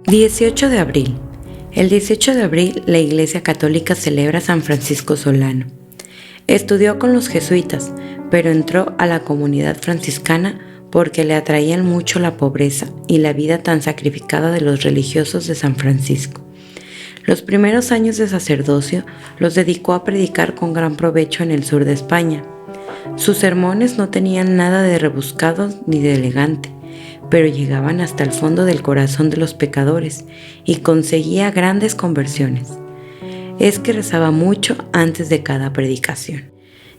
18 de abril. El 18 de abril la Iglesia Católica celebra a San Francisco Solano. Estudió con los jesuitas, pero entró a la comunidad franciscana porque le atraían mucho la pobreza y la vida tan sacrificada de los religiosos de San Francisco. Los primeros años de sacerdocio los dedicó a predicar con gran provecho en el sur de España. Sus sermones no tenían nada de rebuscados ni de elegante, pero llegaban hasta el fondo del corazón de los pecadores y conseguía grandes conversiones. Es que rezaba mucho antes de cada predicación.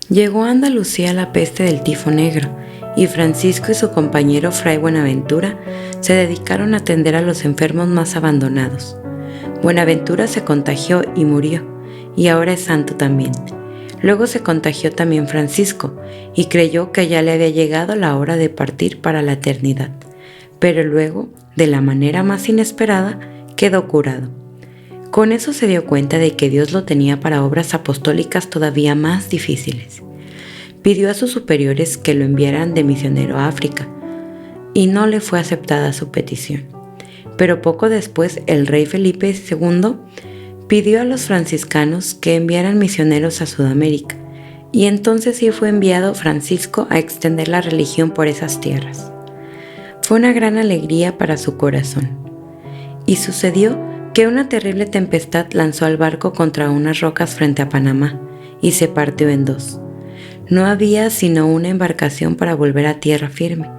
Llegó a Andalucía la peste del tifo negro, y Francisco y su compañero Fray Buenaventura se dedicaron a atender a los enfermos más abandonados. Buenaventura se contagió y murió, y ahora es santo también. Luego se contagió también Francisco, y creyó que ya le había llegado la hora de partir para la eternidad. Pero luego, de la manera más inesperada, quedó curado. Con eso se dio cuenta de que Dios lo tenía para obras apostólicas todavía más difíciles. Pidió a sus superiores que lo enviaran de misionero a África, y no le fue aceptada su petición. Pero poco después el rey Felipe II pidió a los franciscanos que enviaran misioneros a Sudamérica, y entonces sí fue enviado Francisco a extender la religión por esas tierras. Fue una gran alegría para su corazón. Y sucedió que una terrible tempestad lanzó al barco contra unas rocas frente a Panamá y se partió en dos. No había sino una embarcación para volver a tierra firme,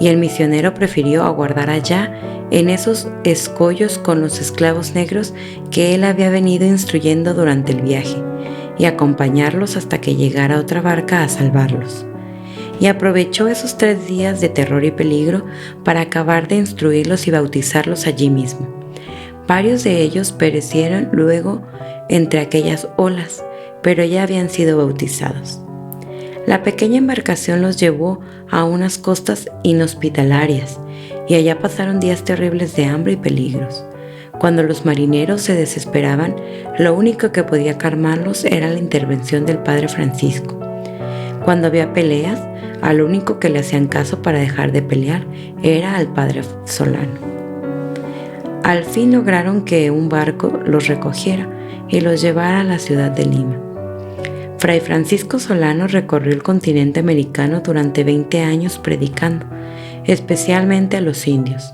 y el misionero prefirió aguardar allá en esos escollos con los esclavos negros que él había venido instruyendo durante el viaje, y acompañarlos hasta que llegara otra barca a salvarlos. Y aprovechó esos 3 días de terror y peligro para acabar de instruirlos y bautizarlos allí mismo. Varios de ellos perecieron luego entre aquellas olas, pero ya habían sido bautizados. La pequeña embarcación los llevó a unas costas inhospitalarias, y allá pasaron días terribles de hambre y peligros. Cuando los marineros se desesperaban, lo único que podía calmarlos era la intervención del padre Francisco. Cuando había peleas, al único que le hacían caso para dejar de pelear era al padre Solano. Al fin lograron que un barco los recogiera y los llevara a la ciudad de Lima. Fray Francisco Solano recorrió el continente americano durante 20 años predicando, especialmente a los indios,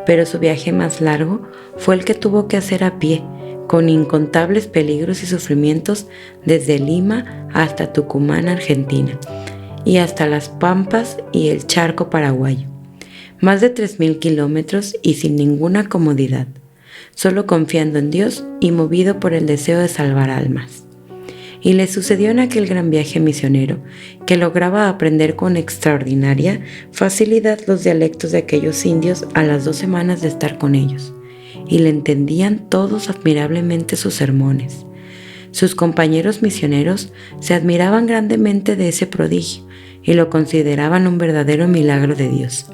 pero su viaje más largo fue el que tuvo que hacer a pie, con incontables peligros y sufrimientos desde Lima hasta Tucumán, Argentina, y hasta las Pampas y el Charco paraguayo. Más de 3.000 kilómetros y sin ninguna comodidad, solo confiando en Dios y movido por el deseo de salvar almas. Y le sucedió en aquel gran viaje misionero que lograba aprender con extraordinaria facilidad los dialectos de aquellos indios a las 2 semanas de estar con ellos, y le entendían todos admirablemente sus sermones. Sus compañeros misioneros se admiraban grandemente de ese prodigio y lo consideraban un verdadero milagro de Dios.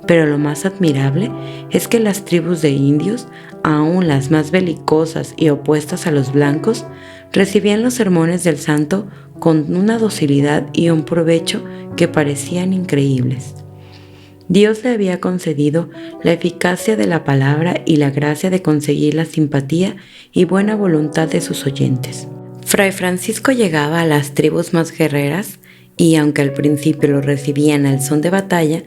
Pero lo más admirable es que las tribus de indios, aun las más belicosas y opuestas a los blancos, recibían los sermones del santo con una docilidad y un provecho que parecían increíbles. Dios le había concedido la eficacia de la palabra y la gracia de conseguir la simpatía y buena voluntad de sus oyentes. Fray Francisco llegaba a las tribus más guerreras y, aunque al principio lo recibían al son de batalla,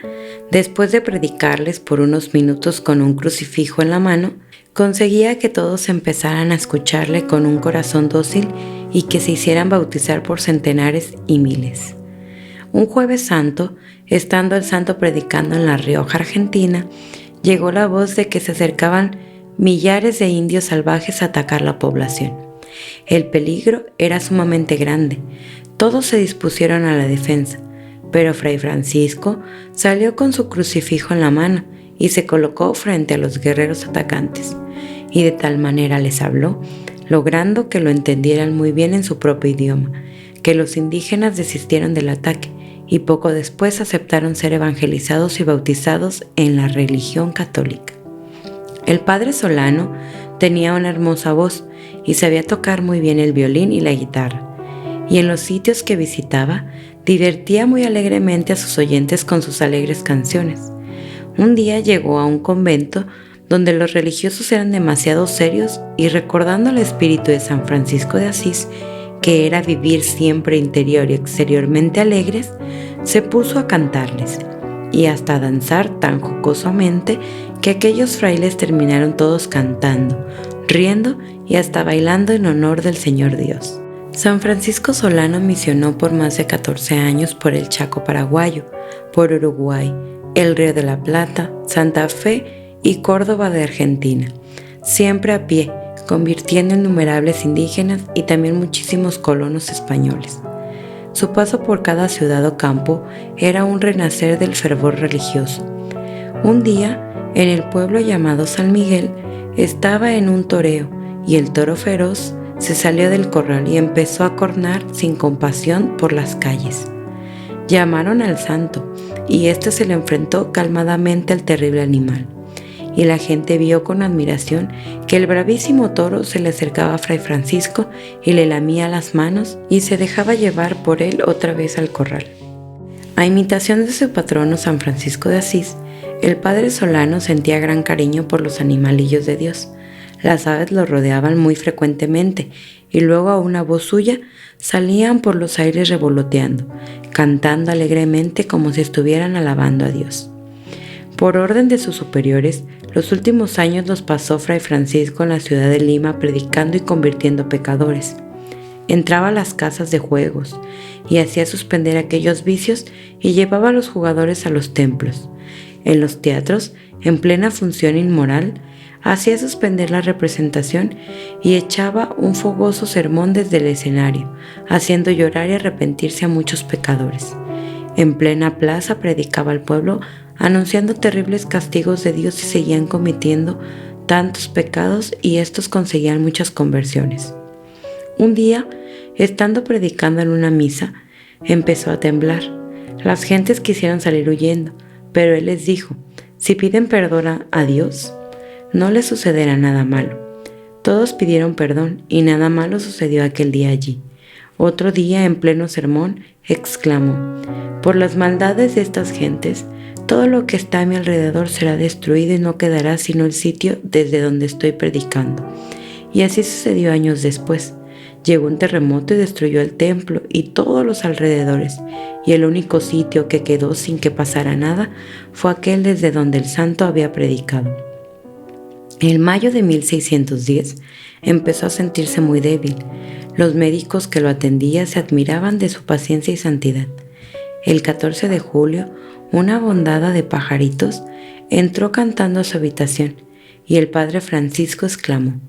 después de predicarles por unos minutos con un crucifijo en la mano, conseguía que todos empezaran a escucharle con un corazón dócil y que se hicieran bautizar por centenares y miles. Un jueves santo, estando el santo predicando en La Rioja, Argentina, llegó la voz de que se acercaban millares de indios salvajes a atacar la población. El peligro era sumamente grande. Todos se dispusieron a la defensa, pero Fray Francisco salió con su crucifijo en la mano y se colocó frente a los guerreros atacantes, y de tal manera les habló, logrando que lo entendieran muy bien en su propio idioma, que los indígenas desistieron del ataque y poco después aceptaron ser evangelizados y bautizados en la religión católica. El padre Solano tenía una hermosa voz y sabía tocar muy bien el violín y la guitarra, y en los sitios que visitaba Divertía muy alegremente a sus oyentes con sus alegres canciones. Un día llegó a un convento donde los religiosos eran demasiado serios y, recordando el espíritu de San Francisco de Asís, que era vivir siempre interior y exteriormente alegres, se puso a cantarles y hasta a danzar tan jocosamente que aquellos frailes terminaron todos cantando, riendo y hasta bailando en honor del Señor Dios. San Francisco Solano misionó por más de 14 años por el Chaco paraguayo, por Uruguay, el Río de la Plata, Santa Fe y Córdoba de Argentina, siempre a pie, convirtiendo innumerables indígenas y también muchísimos colonos españoles. Su paso por cada ciudad o campo era un renacer del fervor religioso. Un día, en el pueblo llamado San Miguel, estaba en un toreo y el toro feroz se salió del corral y empezó a cornar sin compasión por las calles. Llamaron al santo y éste se le enfrentó calmadamente al terrible animal. Y la gente vio con admiración que el bravísimo toro se le acercaba a Fray Francisco y le lamía las manos y se dejaba llevar por él otra vez al corral. A imitación de su patrono San Francisco de Asís, el padre Solano sentía gran cariño por los animalillos de Dios. Las aves lo rodeaban muy frecuentemente y luego a una voz suya salían por los aires revoloteando, cantando alegremente como si estuvieran alabando a Dios. Por orden de sus superiores, los últimos años los pasó Fray Francisco en la ciudad de Lima predicando y convirtiendo pecadores. Entraba a las casas de juegos y hacía suspender aquellos vicios y llevaba a los jugadores a los templos. En los teatros, en plena función inmoral, hacía suspender la representación y echaba un fogoso sermón desde el escenario, haciendo llorar y arrepentirse a muchos pecadores. En plena plaza predicaba al pueblo, anunciando terribles castigos de Dios si seguían cometiendo tantos pecados, y estos conseguían muchas conversiones. Un día, estando predicando en una misa, empezó a temblar. Las gentes quisieron salir huyendo, pero él les dijo: si piden perdón a Dios, no les sucederá nada malo. Todos pidieron perdón y nada malo sucedió aquel día allí. Otro día, en pleno sermón, exclamó: por las maldades de estas gentes, todo lo que está a mi alrededor será destruido y no quedará sino el sitio desde donde estoy predicando. Y así sucedió años después. Llegó un terremoto y destruyó el templo y todos los alrededores, y el único sitio que quedó sin que pasara nada fue aquel desde donde el santo había predicado. En mayo de 1610 empezó a sentirse muy débil. Los médicos que lo atendían se admiraban de su paciencia y santidad. El 14 de julio, una bandada de pajaritos entró cantando a su habitación y el padre Francisco exclamó: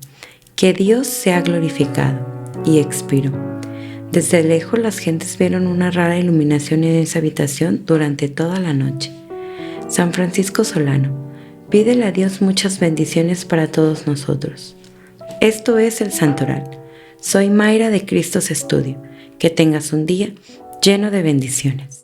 «Que Dios sea glorificado», y expiró. Desde lejos las gentes vieron una rara iluminación en esa habitación durante toda la noche. San Francisco Solano, pídele a Dios muchas bendiciones para todos nosotros. Esto es el Santoral. Soy Mayra de Cristos Estudio. Que tengas un día lleno de bendiciones.